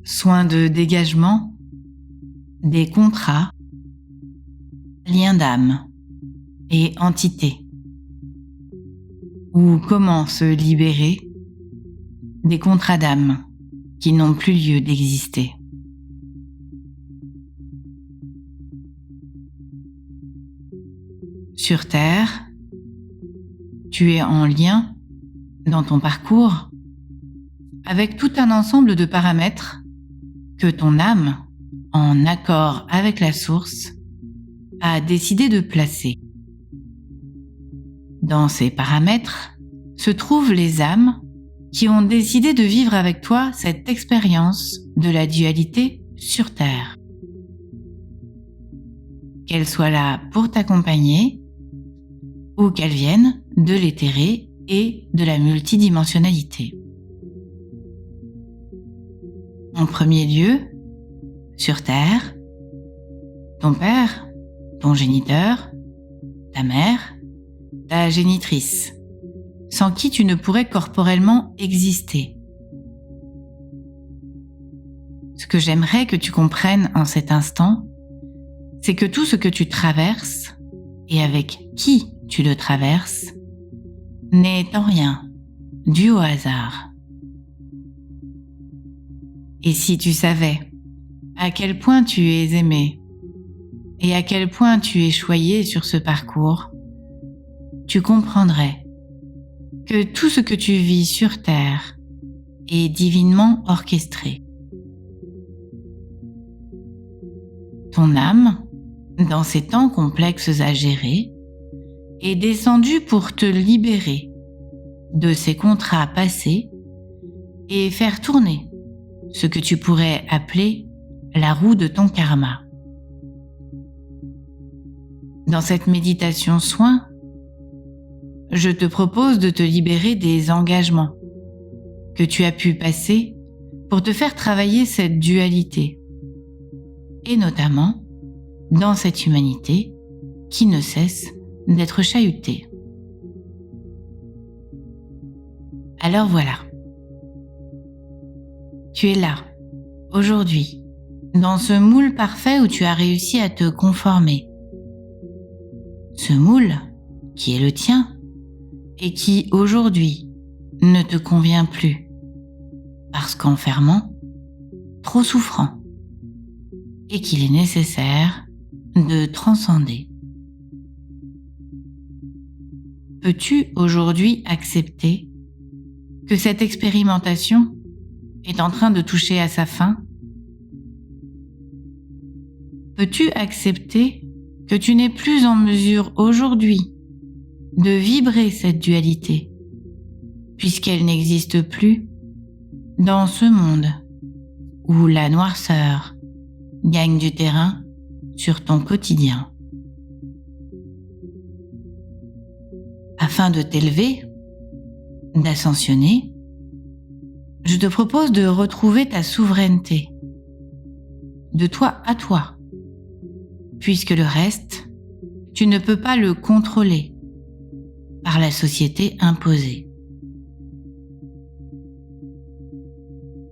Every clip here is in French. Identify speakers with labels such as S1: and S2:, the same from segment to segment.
S1: Soin de dégagement des contrats, liens d'âme et entités. Ou comment se libérer des contrats d'âme qui n'ont plus lieu d'exister. Sur Terre, tu es en lien dans ton parcours avec tout un ensemble de paramètres que ton âme, en accord avec la source, a décidé de placer. Dans ces paramètres se trouvent les âmes qui ont décidé de vivre avec toi cette expérience de la dualité sur Terre. Qu'elles soient là pour t'accompagner ou qu'elles viennent de l'éthéré et de la multidimensionnalité. En premier lieu, sur Terre, ton père, ton géniteur, ta mère, ta génitrice, sans qui tu ne pourrais corporellement exister. Ce que j'aimerais que tu comprennes en cet instant, c'est que tout ce que tu traverses, et avec qui tu le traverses, n'est en rien dû au hasard. Et si tu savais à quel point tu es aimé et à quel point tu es choyé sur ce parcours, tu comprendrais que tout ce que tu vis sur Terre est divinement orchestré. Ton âme, dans ces temps complexes à gérer, est descendue pour te libérer de ces contrats passés et faire tourner ce que tu pourrais appeler la roue de ton karma. Dans cette méditation soin, je te propose de te libérer des engagements que tu as pu passer pour te faire travailler cette dualité, et notamment dans cette humanité qui ne cesse d'être chahutée. Alors voilà. Tu es là, aujourd'hui, dans ce moule parfait où tu as réussi à te conformer. Ce moule, qui est le tien, et qui, aujourd'hui, ne te convient plus, parce qu'enfermant, trop souffrant, et qu'il est nécessaire de transcender. Peux-tu aujourd'hui accepter que cette expérimentation est en train de toucher à sa fin? Peux-tu accepter que tu n'es plus en mesure aujourd'hui de vibrer cette dualité, puisqu'elle n'existe plus dans ce monde où la noirceur gagne du terrain sur ton quotidien? Afin de t'élever, d'ascensionner, je te propose de retrouver ta souveraineté, de toi à toi, puisque le reste, tu ne peux pas le contrôler par la société imposée.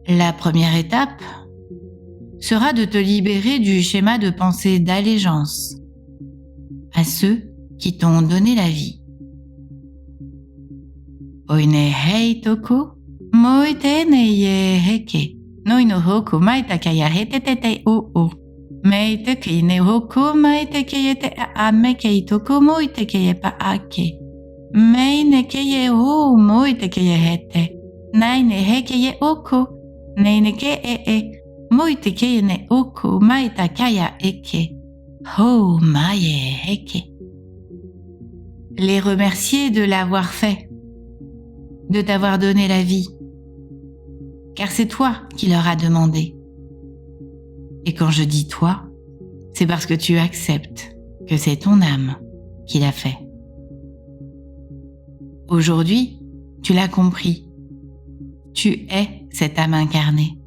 S1: La première étape sera de te libérer du schéma de pensée d'allégeance à ceux qui t'ont donné la vie. Oine hei toku, moite neye heke, noino hoku maita kaya hetete o. Meite kine hoku maite kayete ame kei toku moite keye pa ake. Meine keye ho moite keye hete. Naine hekeye oko, neine ke moite keye ne oku maita kaya eke. Ho maye heke. Les remercier de l'avoir fait, de t'avoir donné la vie, car c'est toi qui leur as demandé. Et quand je dis toi, c'est parce que tu acceptes que c'est ton âme qui l'a fait. Aujourd'hui, tu l'as compris. Tu es cette âme incarnée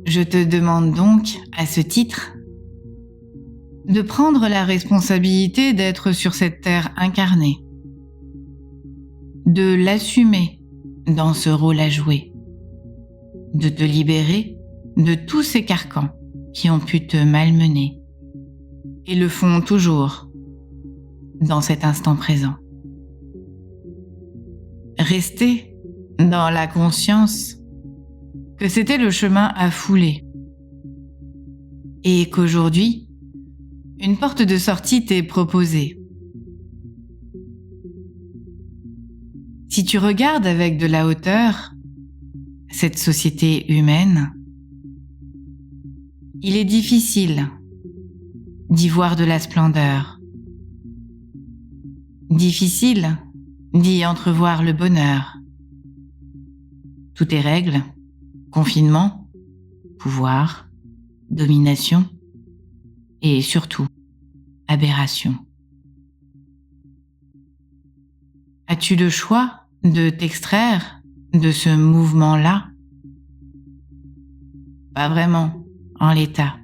S1: Je te demande donc, à ce titre, de prendre la responsabilité d'être sur cette terre incarnée, de l'assumer dans ce rôle à jouer, de te libérer de tous ces carcans qui ont pu te malmener et le font toujours dans cet instant présent. Rester dans la conscience que c'était le chemin à fouler et qu'aujourd'hui, une porte de sortie t'est proposée. Si tu regardes avec de la hauteur cette société humaine, il est difficile d'y voir de la splendeur, difficile d'y entrevoir le bonheur. Tout est règle, confinement, pouvoir, domination et surtout aberration. As-tu le choix de t'extraire de ce mouvement-là? Pas vraiment, en l'état.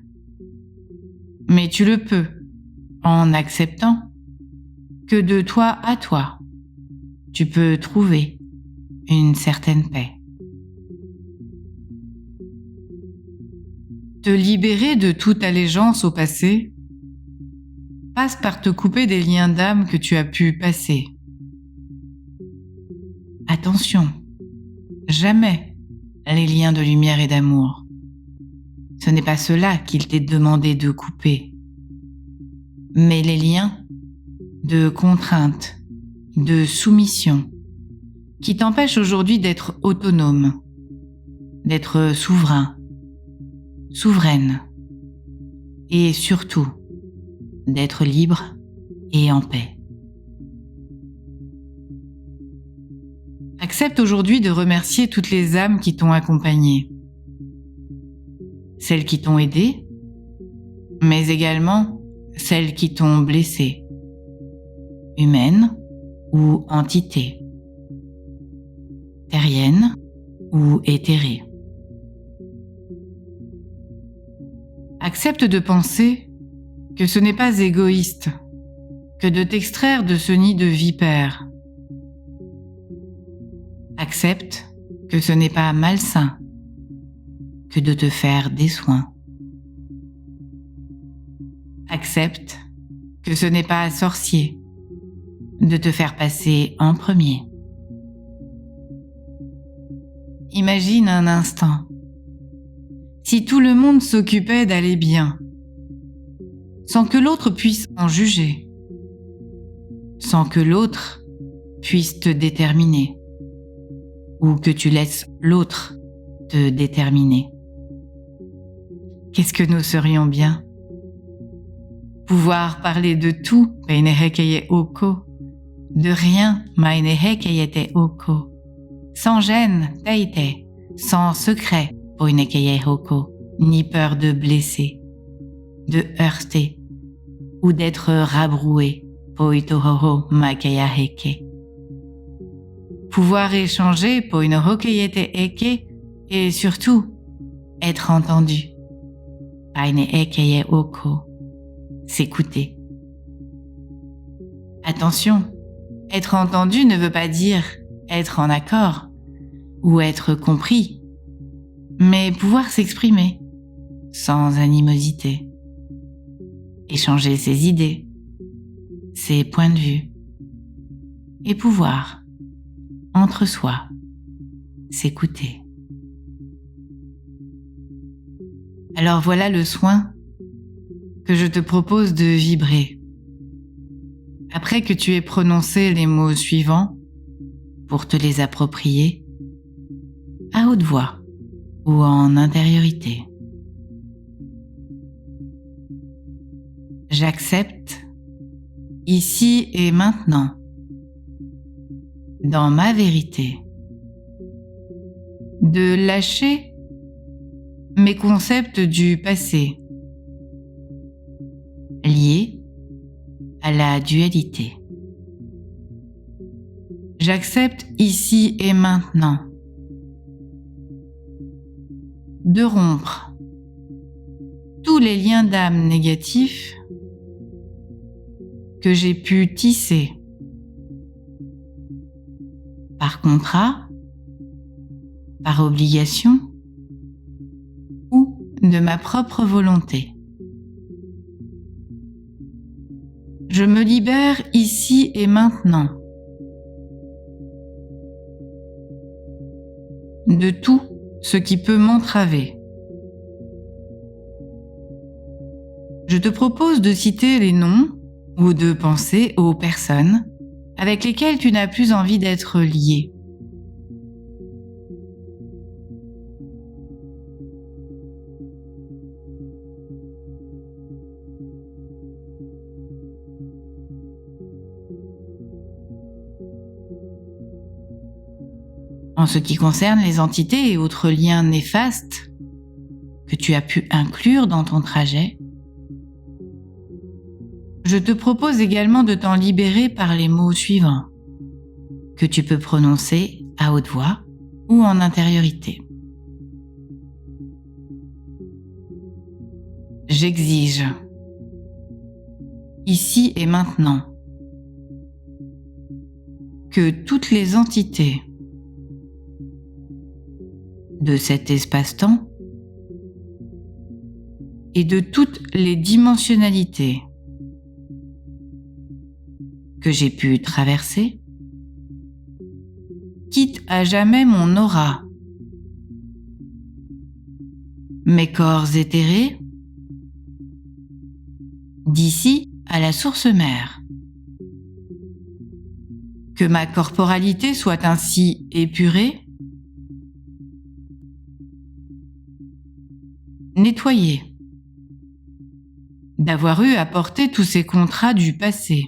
S1: Mais tu le peux, en acceptant que de toi à toi, tu peux trouver une certaine paix. Te libérer de toute allégeance au passé passe par te couper des liens d'âme que tu as pu passer. Attention, jamais les liens de lumière et d'amour. Ce n'est pas cela qu'il t'est demandé de couper, mais les liens de contrainte, de soumission, qui t'empêchent aujourd'hui d'être autonome, d'être souverain, souveraine, et surtout d'être libre et en paix. Accepte aujourd'hui de remercier toutes les âmes qui t'ont accompagné, celles qui t'ont aidé, mais également celles qui t'ont blessé, humaines ou entités, terriennes ou éthérées. Accepte de penser que ce n'est pas égoïste que de t'extraire de ce nid de vipères. Accepte que ce n'est pas malsain que de te faire des soins. Accepte que ce n'est pas sorcier de te faire passer en premier. Imagine un instant, si tout le monde s'occupait d'aller bien, sans que l'autre puisse en juger, sans que l'autre puisse te déterminer, ou que tu laisses l'autre te déterminer. Qu'est-ce que nous serions bien? Pouvoir parler de tout, de rien, sans gêne, sans secret, ni peur de blesser, de heurter ou d'être rabroué, pouvoir échanger, et surtout être entendu, s'écouter. Attention, être entendu ne veut pas dire être en accord ou être compris, mais pouvoir s'exprimer sans animosité, échanger ses idées, ses points de vue, et pouvoir, entre soi, s'écouter. Alors voilà le soin que je te propose de vibrer. Après que tu aies prononcé les mots suivants, pour te les approprier, à haute voix ou en intériorité. J'accepte, ici et maintenant, dans ma vérité, de lâcher mes concepts du passé, liés à la dualité. J'accepte ici et maintenant de rompre tous les liens d'âme négatifs que j'ai pu tisser par contrat, par obligation ou de ma propre volonté. Je me libère ici et maintenant de tout ce qui peut m'entraver. Je te propose de citer les noms ou de penser aux personnes avec lesquelles tu n'as plus envie d'être lié. En ce qui concerne les entités et autres liens néfastes que tu as pu inclure dans ton trajet, je te propose également de t'en libérer par les mots suivants que tu peux prononcer à haute voix ou en intériorité. J'exige, ici et maintenant, que toutes les entités de cet espace-temps et de toutes les dimensionnalités que j'ai pu traverser quittent à jamais mon aura, mes corps éthérés, d'ici à la source mère. Que ma corporalité soit ainsi épurée, nettoyée, d'avoir eu à porter tous ces contrats du passé.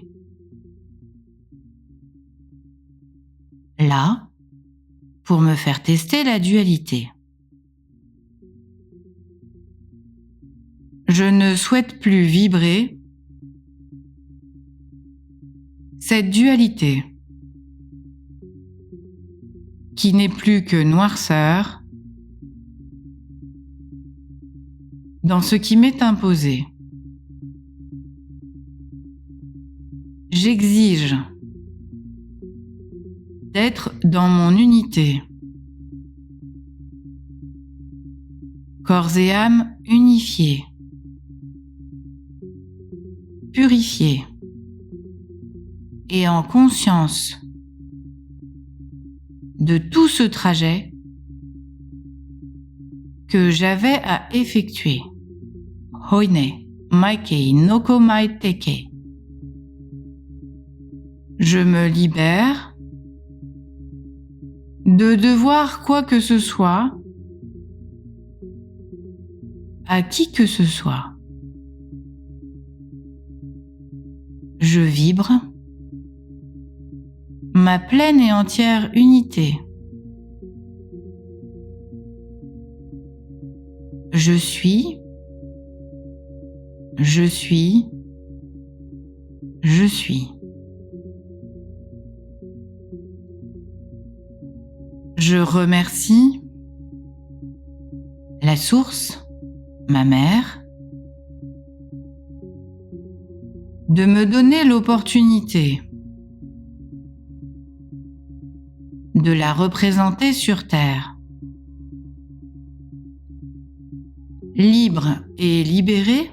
S1: Là, pour me faire tester la dualité. Je ne souhaite plus vibrer cette dualité qui n'est plus que noirceur dans ce qui m'est imposé. J'exige d'être dans mon unité, corps et âme unifiés, purifiés et en conscience de tout ce trajet que j'avais à effectuer. Hoine, maikei noko mai teke. Je me libère de devoir quoi que ce soit à qui que ce soit. Je vibre ma pleine et entière unité. Je suis, je suis, je suis. Je remercie la source, ma mère, de me donner l'opportunité de la représenter sur Terre. Libre et libérée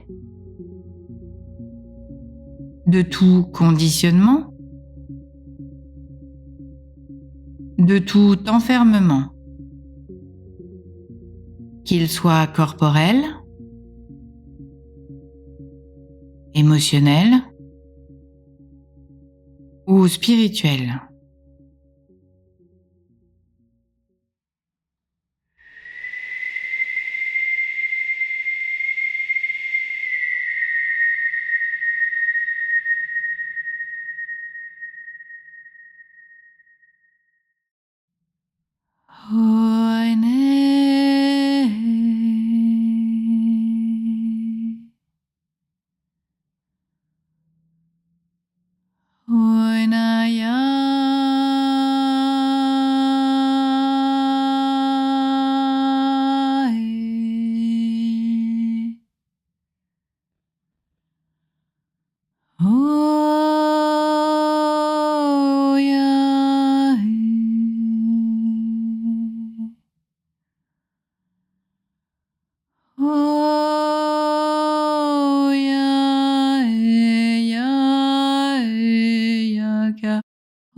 S1: de tout conditionnement, de tout enfermement, qu'il soit corporel, émotionnel ou spirituel. Oinaya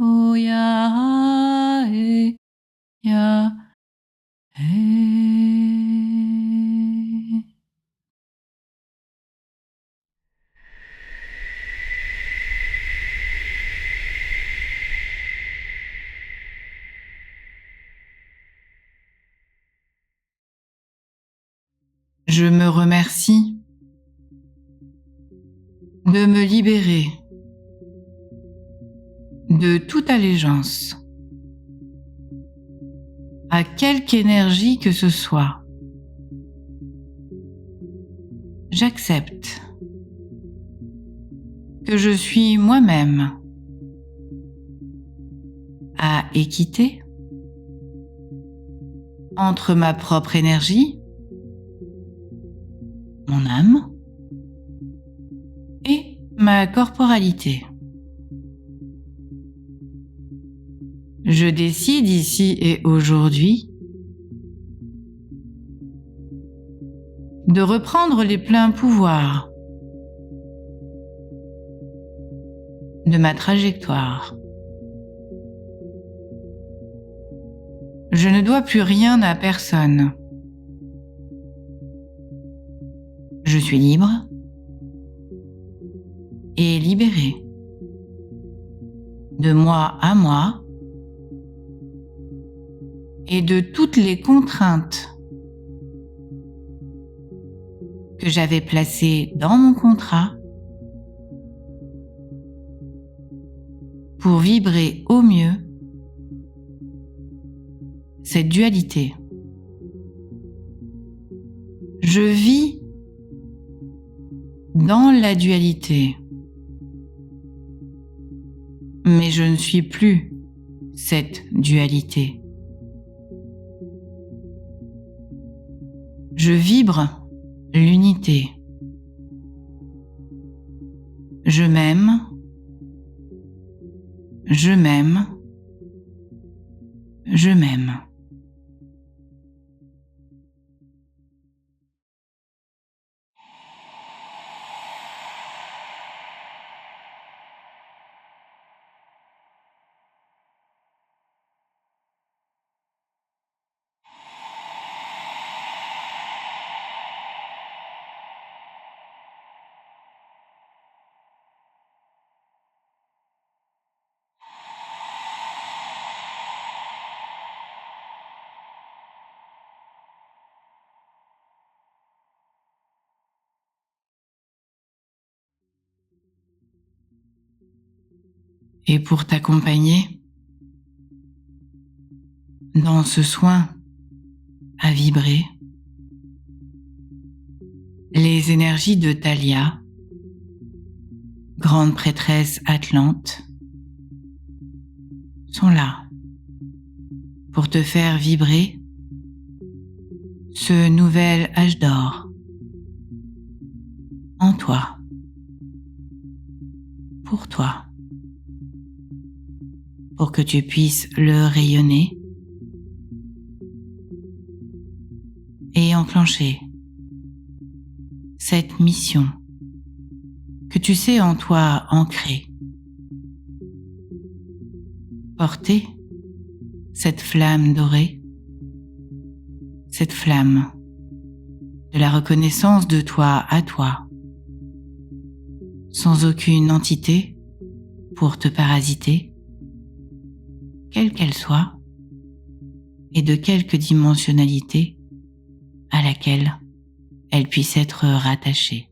S1: oh ya he, ya he. Je me remercie de me libérer de toute allégeance à quelque énergie que ce soit. J'accepte que je suis moi-même à équité entre ma propre énergie, mon âme et ma corporalité. Je décide ici et aujourd'hui de reprendre les pleins pouvoirs de ma trajectoire. Je ne dois plus rien à personne. Je suis libre et libéré. De moi à moi et de toutes les contraintes que j'avais placées dans mon contrat pour vibrer au mieux cette dualité. Je vis dans la dualité, mais je ne suis plus cette dualité. Je vibre l'unité. Je m'aime, je m'aime, je m'aime. Et pour t'accompagner dans ce soin à vibrer, les énergies de Thalia, grande prêtresse atlante, sont là pour te faire vibrer ce nouvel âge d'or en toi, pour toi, pour que tu puisses le rayonner et enclencher cette mission que tu sais en toi ancrée. Porter cette flamme dorée, cette flamme de la reconnaissance de toi à toi, sans aucune entité pour te parasiter, quelle qu'elle soit, et de quelque dimensionnalité à laquelle elle puisse être rattachée.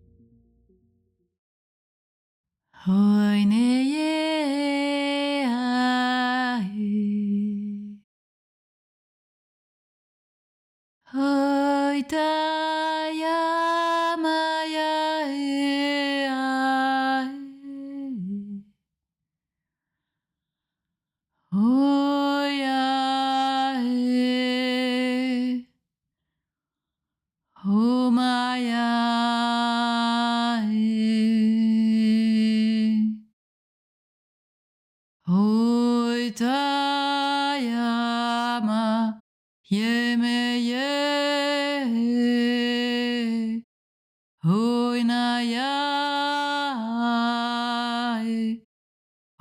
S1: Tayama Yemeye Hoinaya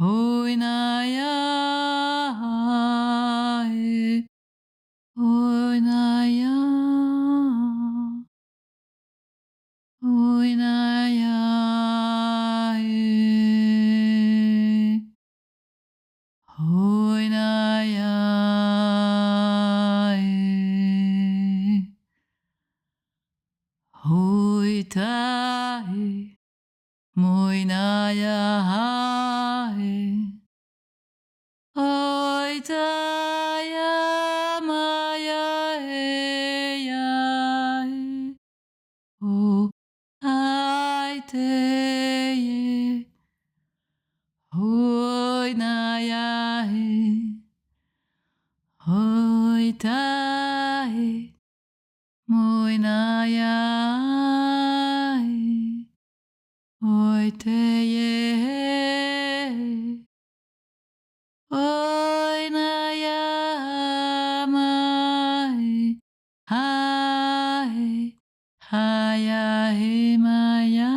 S1: Oinaya, oinaya, oinaya, oinaya, oitae, moinaya, oitaya, maya, ya, o aiteye, oinaya, oitae, moinaya, oiteye, oinaya, mai, hai, haya, maya,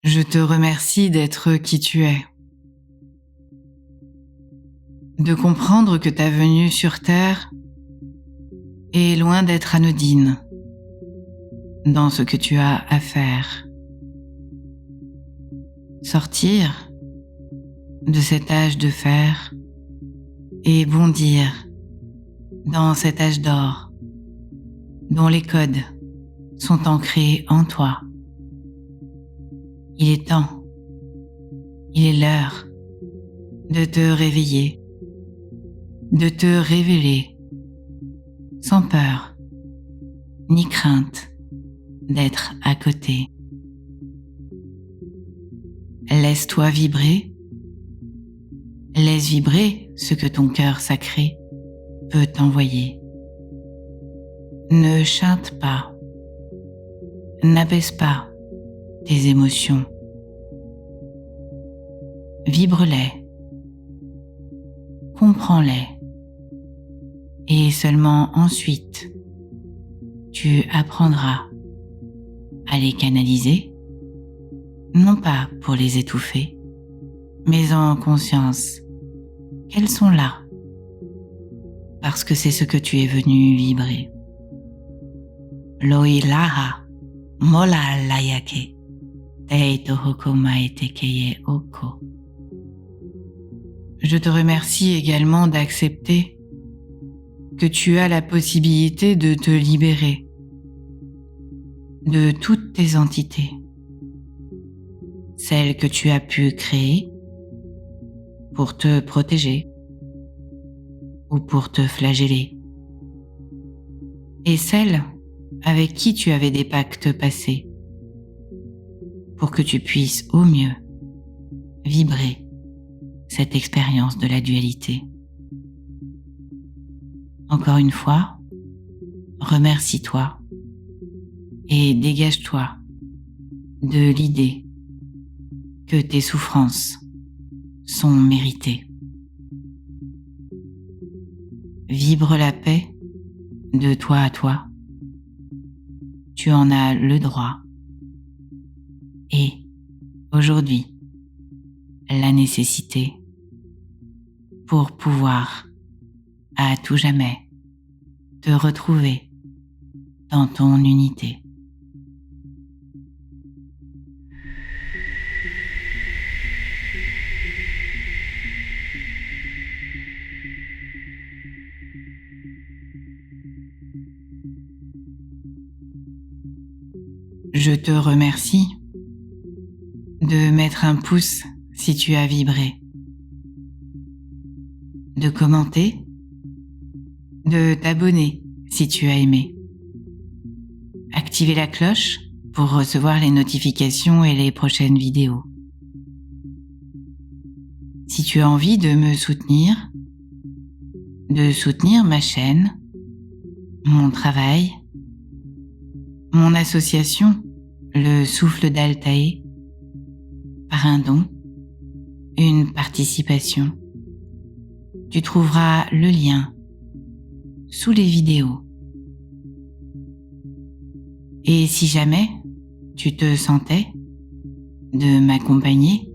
S1: Je te remercie d'être qui tu es, de comprendre que ta venue sur Terre est loin d'être anodine dans ce que tu as à faire. Sortir de cet âge de fer et bondir dans cet âge d'or dont les codes sont ancrés en toi. Il est temps, il est l'heure de te réveiller, de te révéler sans peur ni crainte d'être à côté. Laisse-toi vibrer, laisse vibrer ce que ton cœur sacré peut t'envoyer. Ne chante pas, n'abaisse pas tes émotions. Vibre-les, comprends-les, et seulement ensuite, tu apprendras à les canaliser, non pas pour les étouffer, mais en conscience qu'elles sont là, parce que c'est ce que tu es venu vibrer. Loilaha, mola layake, teito hokomai tekeye oko. Je te remercie également d'accepter que tu as la possibilité de te libérer de toutes tes entités, celles que tu as pu créer pour te protéger ou pour te flageller, et celles avec qui tu avais des pactes passés pour que tu puisses au mieux vibrer cette expérience de la dualité. Encore une fois, remercie-toi et dégage-toi de l'idée que tes souffrances sont méritées. Vibre la paix de toi à toi. Tu en as le droit. Et aujourd'hui, la nécessité pour pouvoir à tout jamais te retrouver dans ton unité. Je te remercie de mettre un pouce si tu as vibré, de commenter, de t'abonner si tu as aimé. Activer la cloche pour recevoir les notifications et les prochaines vidéos. Si tu as envie de me soutenir, de soutenir ma chaîne, mon travail, mon association, le Souffle d'Altaï, par un don, une participation. Tu trouveras le lien sous les vidéos. Et si jamais tu te sentais de m'accompagner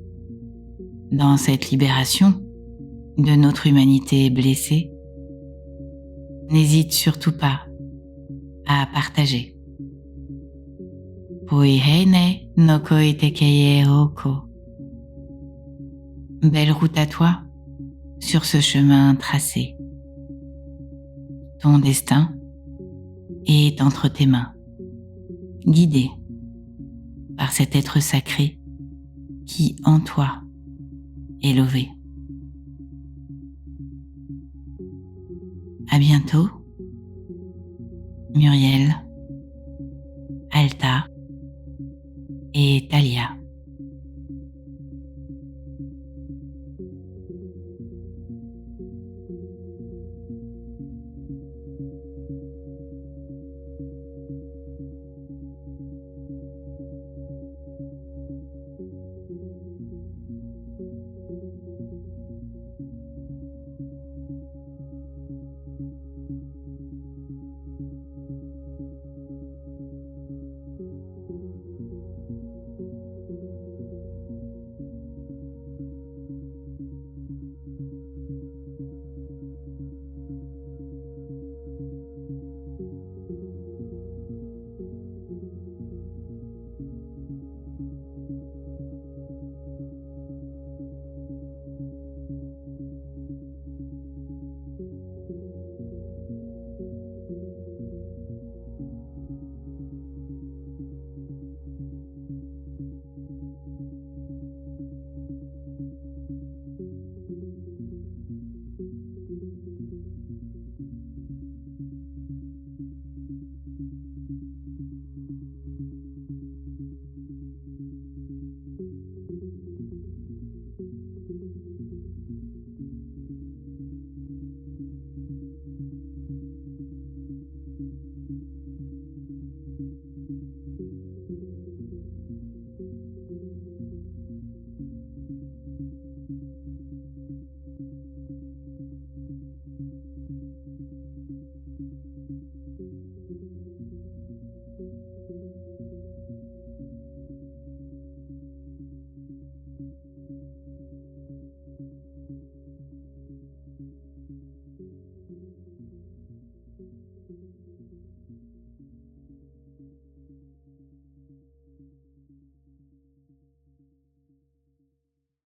S1: dans cette libération de notre humanité blessée, n'hésite surtout pas à partager. Puihene no koitekeye oko. Belle route à toi sur ce chemin tracé. Ton destin est entre tes mains, guidé par cet être sacré qui en toi est lové. À bientôt, Muriel.